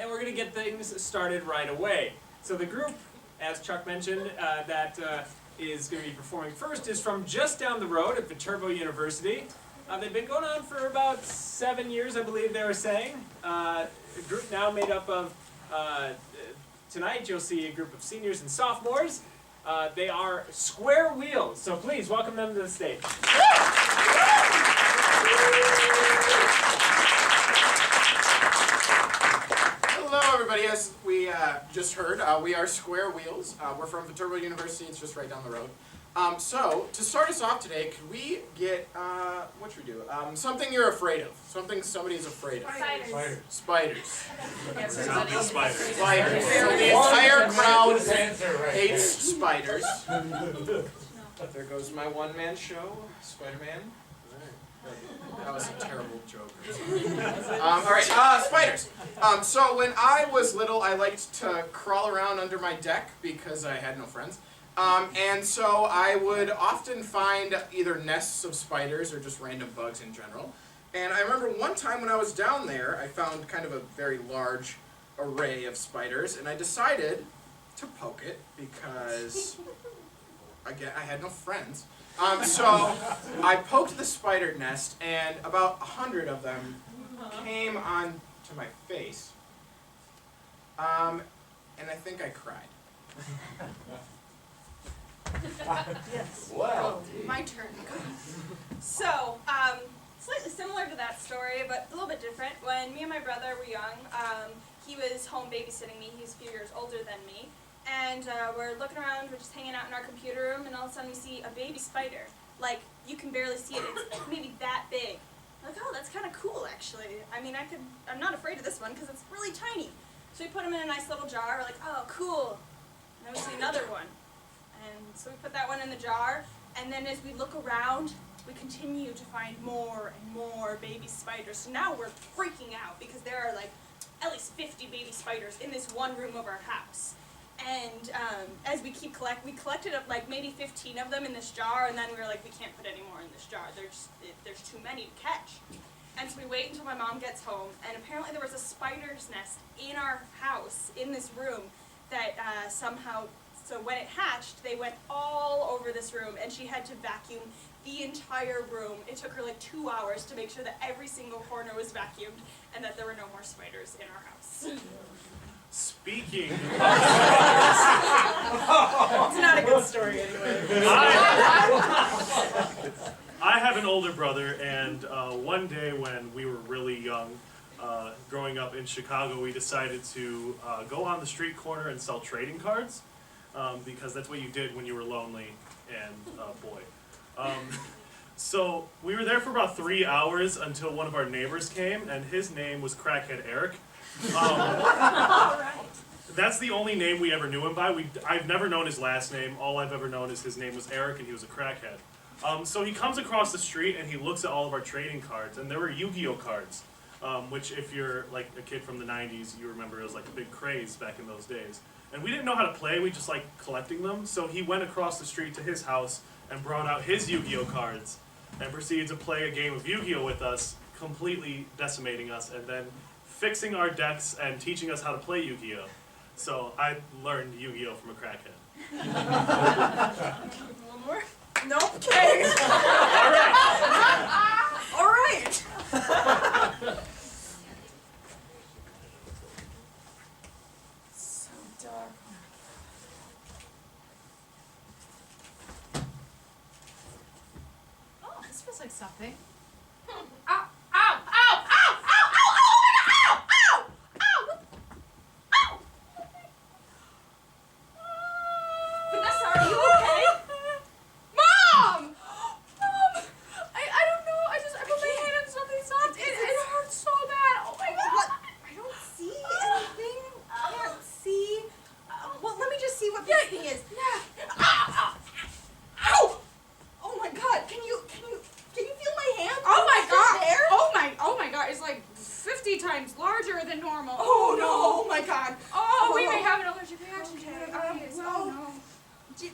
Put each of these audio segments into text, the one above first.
and we're going to get things started right away. So the group, as Chuck mentioned, that is going to be performing first is from just down the road at Viterbo University. They've been going on for about 7 years, I believe they were saying. A group now made up of, tonight you'll see a group of seniors and sophomores. They are Square Wheels, so please welcome them to the stage. Hello everybody, as we just heard, we are Square Wheels. We're from Viterbo University, it's just right down the road. So, to start us off today, could we get, what should we do? Something you're afraid of. Something somebody's afraid of. Spiders. Spiders. Spiders. Spiders. So the entire crowd hates spiders. There goes my one-man show, Spider-Man. That was a terrible joke. Alright, spiders. So when I was little, I liked to crawl around under my deck because I had no friends. And so I would often find either nests of spiders or just random bugs in general. And I remember one time when I was down there, I found kind of a very large array of spiders, and I decided to poke it because, again, I had no friends. So I poked the spider nest, and about 100 of them came onto my face. And I think I cried. Yes. Wow. My turn. So, slightly similar to that story, but a little bit different. When me and my brother were young, he was home babysitting me. He's a few years older than me. And we're looking around, we're just hanging out in our computer room, and all of a sudden we see a baby spider. Like, you can barely see it. It's maybe that big. I'm like, oh, that's kind of cool, actually. I mean, I'm not afraid of this one because it's really tiny. So we put him in a nice little jar. We're like, oh, cool. And then we see another one. And so we put that one in the jar, and then as we look around, we continue to find more and more baby spiders. So now we're freaking out because there are like at least 50 baby spiders in this one room of our house. And as we keep we collected up like maybe 15 of them in this jar, and then we were like, we can't put any more in this jar. There's too many to catch. And so we wait until my mom gets home, and apparently there was a spider's nest in our house, in this room, that somehow, so when it hatched, they went all over this room, and she had to vacuum the entire room. It took her like 2 hours to make sure that every single corner was vacuumed, and that there were no more spiders in our house. Speaking of It's not a good story anyway. I have an older brother, and one day when we were really young, growing up in Chicago, we decided to go on the street corner and sell trading cards, because that's what you did when you were lonely and boy. So we were there for about 3 hours until one of our neighbors came, and his name was Crackhead Eric. That's the only name we ever knew him by. I've never known his last name. All I've ever known is his name was Eric, and he was a crackhead. So he comes across the street, and he looks at all of our trading cards, and there were Yu-Gi-Oh cards, which if you're like a kid from the 90s, you remember it was like a big craze back in those days. And we didn't know how to play, we just liked collecting them, so he went across the street to his house and brought out his Yu-Gi-Oh cards, and proceeded to play a game of Yu-Gi-Oh with us, completely decimating us, and then fixing our decks and teaching us how to play Yu-Gi-Oh. So I learned Yu-Gi-Oh from a crackhead. One more? Nope, okay. All right. So dark. Oh, this feels like something. Ow! Ow! Ow! Ow! Ow! Ow! Ow! Ow! Ow! Ow! Ow! Vanessa, are you okay? Mom! Mom! I don't know. I put my hand on something soft. It hurts so bad. Oh my god. What? I don't see anything. I can't see. Well, let me just see what this thing is. Yeah. Ow! Ow! Oh my god. Can you feel my hand? Oh my god! There? Oh my god! It's like 50 times larger than normal. Oh no! Oh my god! Oh, we may have an allergic reaction to Okay, whatever it is. well, Oh no.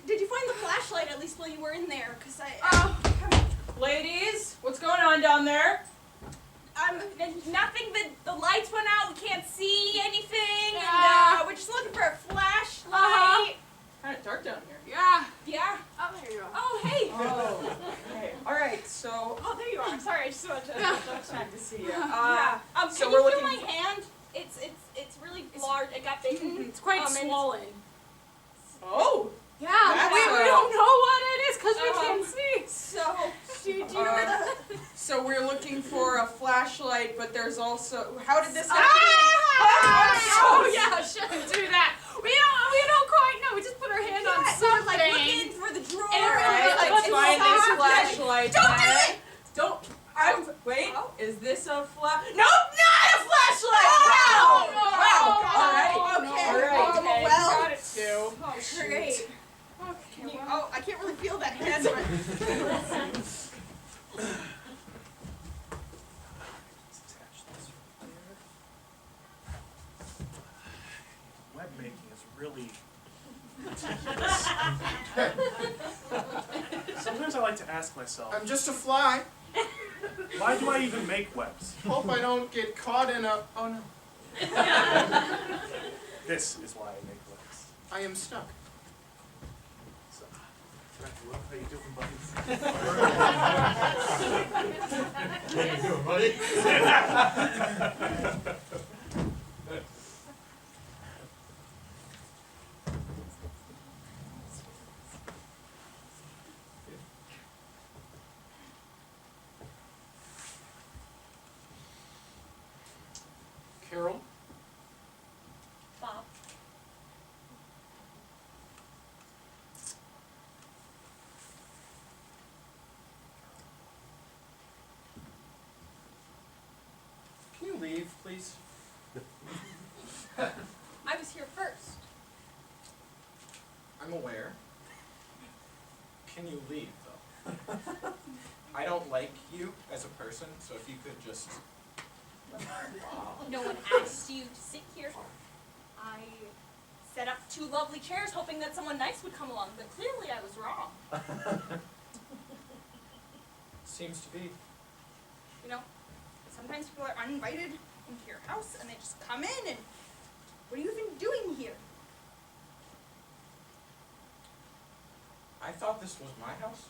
Did you find the flashlight at least while you were in there? Cause Ladies, what's going on down there? nothing. The lights went out. We can't see anything. swollen. Oh. Yeah, That's we a- don't know what it is because we can't see. So, do you know where the... So we're looking for a flashlight, but there's also, how did this happen? Oh yeah, shouldn't do that. We don't quite know. We just put our hand on something. like looking for the drawer. And Alright, like, let's it's find this soft. flashlight. Don't do it! Don't. Wait, is this a flash? Nope, not a flashlight! Oh, Wow! no. Wow! Alright, Okay, alright. okay. Well, Got it too. oh, great. Okay, well. Oh, I can't really feel that hand. Web making is really meticulous. Sometimes I like to ask myself, I'm just a fly. why do I even make webs? Hope I don't get caught in a... Oh no. This is why I make webs. I am stuck. So, I love how you doing, buddy? How you doing, buddy? Carol? Bob. Can you leave, please? I was here first. I'm aware. Can you leave, though? I don't like you as a person, so if you could just... No one asked you to sit here. I set up 2 lovely chairs hoping that someone nice would come along, but clearly I was wrong. Seems to be. You know, sometimes people are uninvited into your house and they just come in and what are you even doing here? I thought this was my house.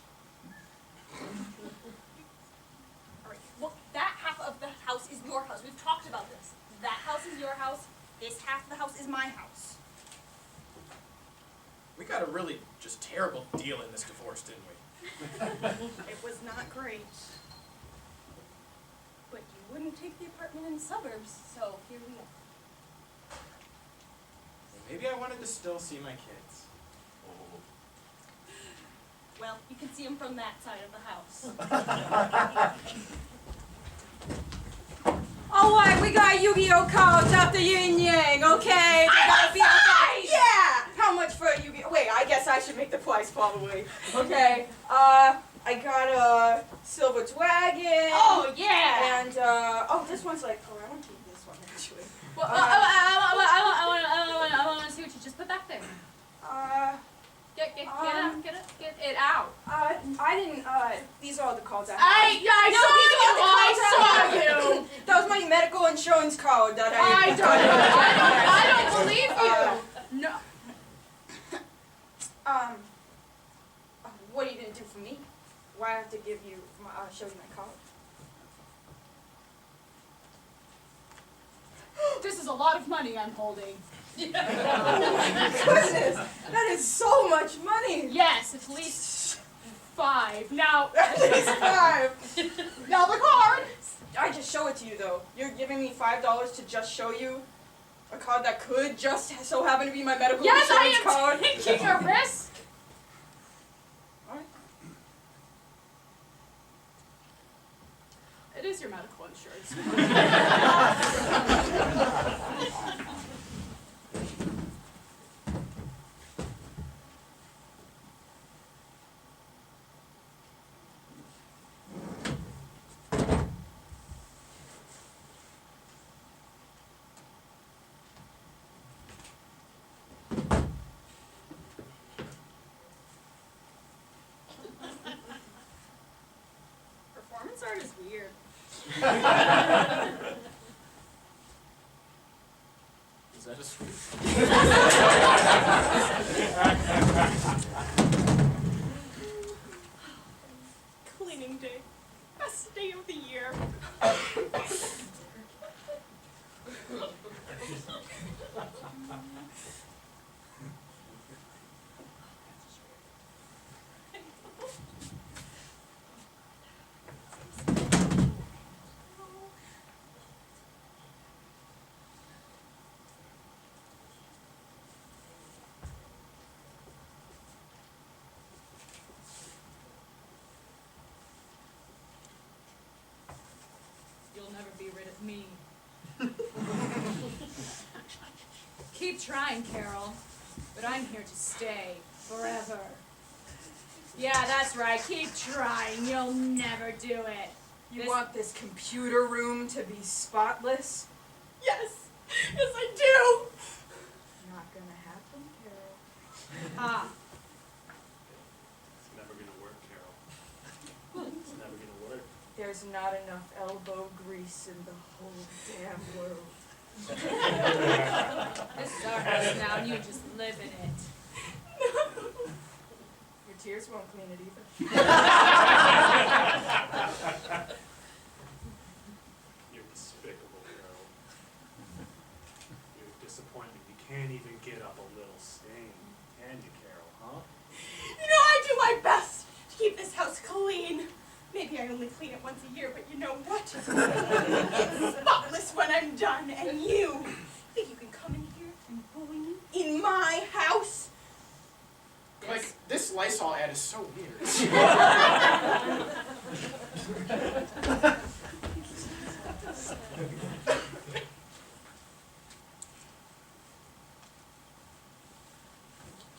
Alright, well, that half of the house is your house. We've talked about this. That house is your house. This half of the house is my house. We got a really just terrible deal in this divorce, didn't we? It was not great. But you wouldn't take the apartment in the suburbs, so here we are. Maybe I wanted to still see my kids. Well, you can see them from that side of the house. Alright, we got Yu-Gi-Oh cards after yin and yang, okay? They gotta be okay. Yeah! How much for a Yu-Gi-Oh? Wait, I guess I should make the price probably. Okay, I got a silver dragon. Oh yeah. And, oh, this one's like, oh, I want to keep this one actually. Well, I want to see what you just put back there. Get it out. I didn't, these are all the cards I have. I saw you. That was my medical insurance card that I I don't believe you. No. What are you gonna do for me? Why I have to give you my, show you my card? This is a lot of money I'm holding. Oh my goodness, that is so much money. Yes, at least 5. Now, At least 5. now the card. I just show it to you though. You're giving me $5 to just show you a card that could just so happen to be my medical Yes, I insurance card. am taking a risk. Alright. It is your medical insurance. Performance art is weird. Is that a sweet? Cleaning day. Best day of the year. with me. Keep trying, Carol, but I'm here to stay forever. Yeah, that's right. Keep trying. You'll never do it. You want this computer room to be spotless? Yes, yes I do. Not gonna happen, Carol. Ah, It's never gonna work, Carol. It's never gonna work. There's not enough elbow grease in the whole damn world. this is our house now, and you just live in it. Your tears won't clean it either. You're despicable, Carol. You're a disappointment. You can't even get up a little stain, can you, Carol, huh? You know, I do my best to keep this house clean. Maybe I only clean it once a year, but you know what? It's spotless when I'm done, and you think you can come in here and bully me in my house? Like, this Lysol ad is so weird.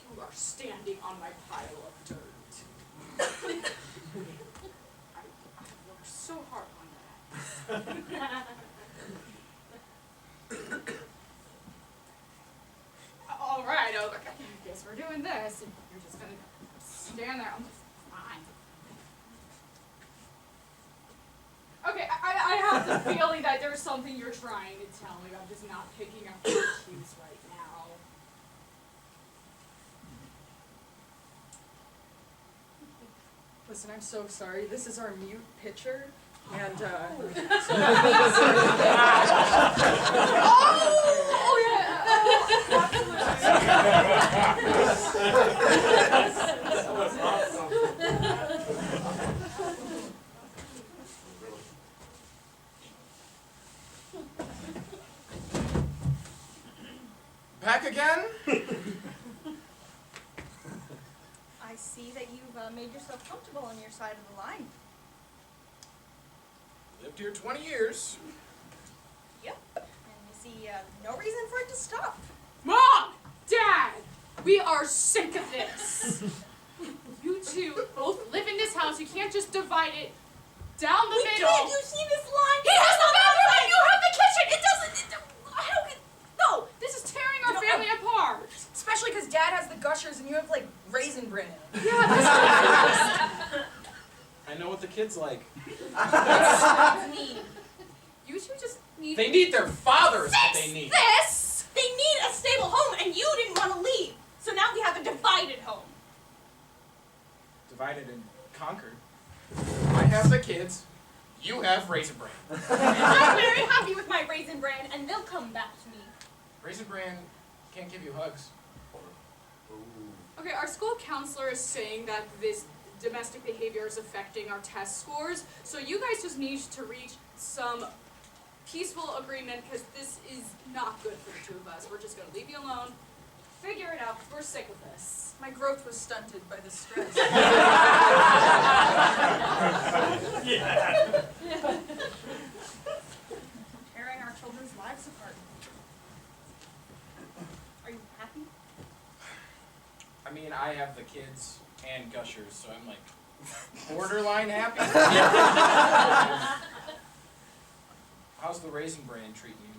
You are standing on my pile of dirt. I worked so hard on that. All right, okay. I guess we're doing this. And you're just gonna stand there. I'm just fine. Okay, I have the feeling that there's something you're trying to tell me. I'm just not picking up your cues right now. Listen, I'm so sorry. This is our mute pitcher, and Oh yeah. Back again? I see that you've made yourself comfortable on your side of the line. Lived here 20 years. Yep. And you see no reason for it to stop. Mom! Dad! We are sick of this! You two both live in this house. You can't just divide it down the middle. Can't you see this line? He has the bathroom and you have the kitchen! It doesn't... How can... No! This is tearing our family apart! especially because Dad has the gushers and you have like raisin bran. Yeah, this I know what the kids like. That's me. You two just need... They need their fathers, what Fix they need. this! They need a stable home, and you didn't want to leave. So now we have a divided home. Divided and conquered. I have the kids. You have Raisin Bran. I'm very happy with my raisin bran, and they'll come back to me. Raisin Bran can't give you hugs. Okay, our school counselor is saying that this domestic behavior is affecting our test scores, so you guys just need to reach some peaceful agreement because this is not good for the two of us. We're just going to leave you alone. Figure it out, 'cause we're sick of this. My growth was stunted by the stress. Yeah. Tearing our children's lives apart. Are you happy? I mean, I have the kids and gushers, so I'm like borderline happy. How's the Raisin Bran treating you?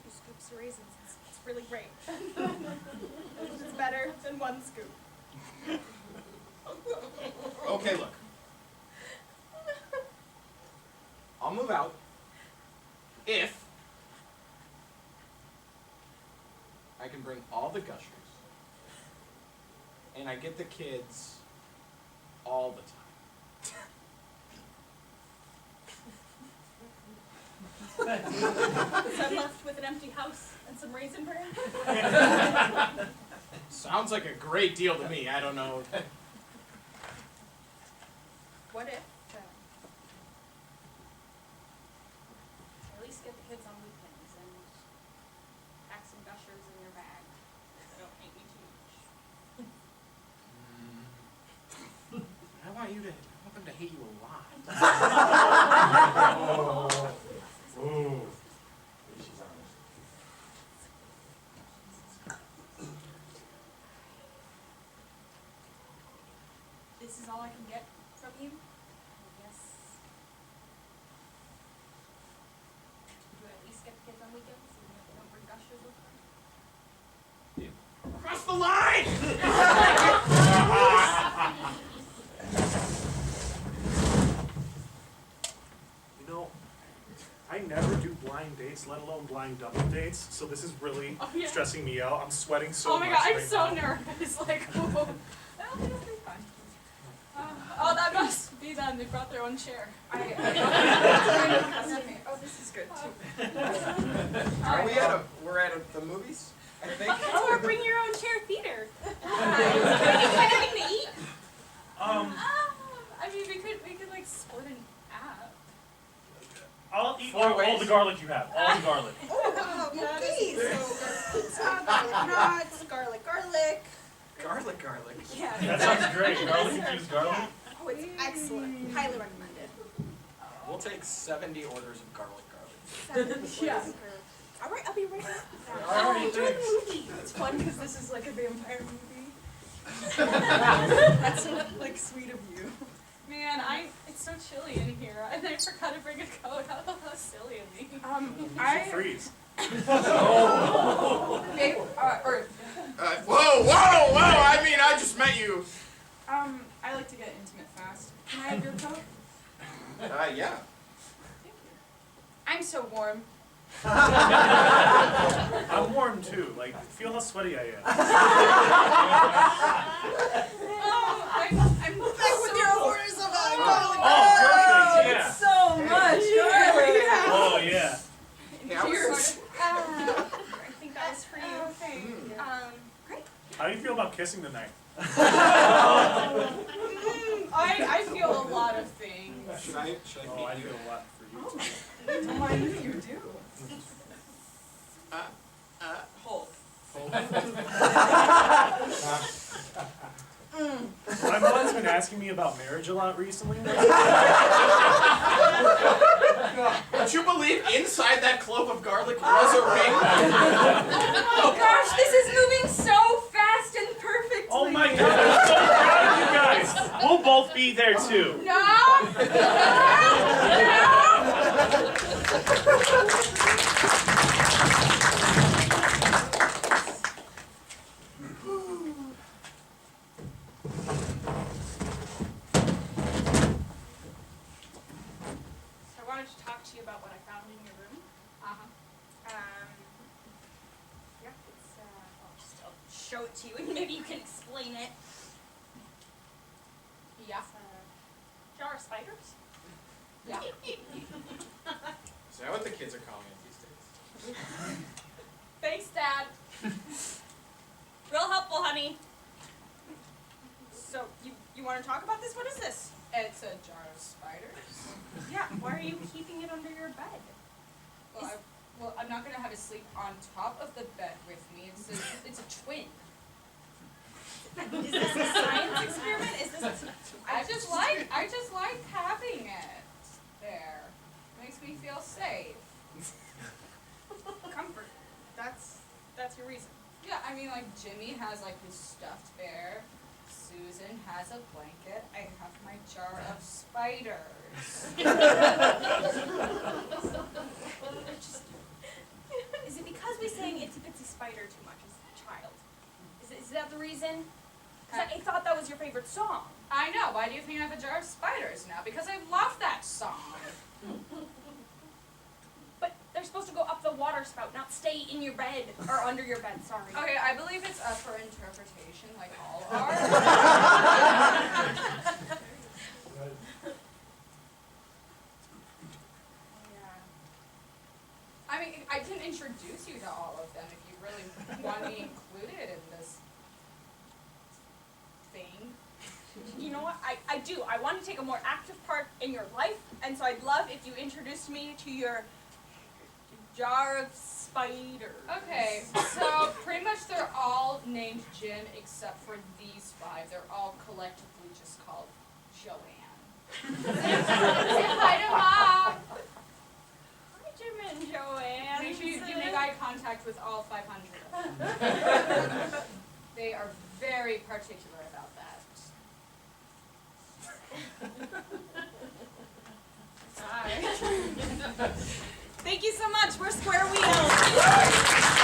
2 scoops of raisins. It's really great. It's better than 1 scoop. Okay, look. I'll move out if I can bring all the gushers and I get the kids all the time. So I'm left with an empty house and some raisin bran. Sounds like a great deal to me. I don't know. What if I at least get the kids on weekends and pack some gushers in your bag so they don't hate me too much. I want them to hate you a lot. this is all I can get from you, I guess. Do I at least get the kids on weekends, even if they don't bring gushers with them? Cross the line! You know, I never do blind dates, let alone blind double dates, so this is really Oh, yeah. stressing me out. I'm sweating so Oh much my god, I'm right so now. nervous. Like, whoa. That'll be fun. Oh, that must be them. They brought their own chair. Oh, this is good too. We're at the movies, I think. Oh, or bring your own chair theater. Can we find anything to eat? I mean, we could like split an app. I'll eat 4 all ways. the garlic you have, all the garlic. Oh, okay. So garlic nuts, garlic. Garlic. Yeah. That sounds great. Garlic infused garlic. Oh, it's excellent. Highly recommended. We'll take 70 orders of garlic. Yeah. All right, I'll be right back. Alright, Enjoy the thanks. movie. It's fun because this is like a vampire movie. That's so like sweet of you. Man, it's so chilly in here, and I forgot to bring a coat. How silly of me. I Freeze. maybe, Whoa! I mean, I just met you. I like to get intimate fast. Can I have your coat? Yeah. I'm so warm. I'm warm too. Like, feel how sweaty I am. I'm Back with your orders of garlic. Oh, perfect, yeah. So much garlic. Oh, yeah. Cheers. I think that was for you. Great. How do you feel about kissing tonight? I feel a lot of things. Should I Oh, I meet feel you? a lot for you too. Why do you do? Hold. My mom's been asking me about marriage a lot recently. Would you believe inside that clove of garlic was a ring? Oh gosh, this is moving so fast and perfectly. Oh my god, I'm so proud of you guys. We'll both be there too. No! So I wanted to talk to you about what I found in your room. Yeah, I'll show it to you and maybe you can explain it. Yeah. It's a jar of spiders. Yeah. Is that what the kids are calling it these days? Thanks, Dad. Real helpful, honey. So, you want to talk about this? What is this? It's a jar of spiders. Yeah, why are you keeping it under your bed? Well, I'm not gonna have it sleep on top of the bed with me. It's a twin. Is this a science experiment? Is this? I just like having it there. Makes me feel safe. Comfort. That's your reason. Yeah, I mean, like Jimmy has like his stuffed bear. Susan has a blanket. I have my jar of spiders. Is it because we sang Itsy Bitsy Spider too much as a child? Is that the reason? Because I thought that was your favorite song. I know. Why do you think I have a jar of spiders now? Because I love that song. But they're supposed to go up the water spout, not stay in your bed or under your bed. Sorry. Okay, I believe it's up for interpretation, like all art. Yeah. I mean, I can introduce you to all of them if you really want me included in this thing. You know what? I do. I want to take a more active part in your life, and so I'd love if you introduced me to your jar of spiders. Okay, so pretty much they're all named Jim except for these 5. They're all collectively just called Joanne. Say hi to Mom! Hi, Jim and Joanne. Make sure you make eye contact with all 500 of them. They are very particular about that. Thank you so much. We're Square Wheels.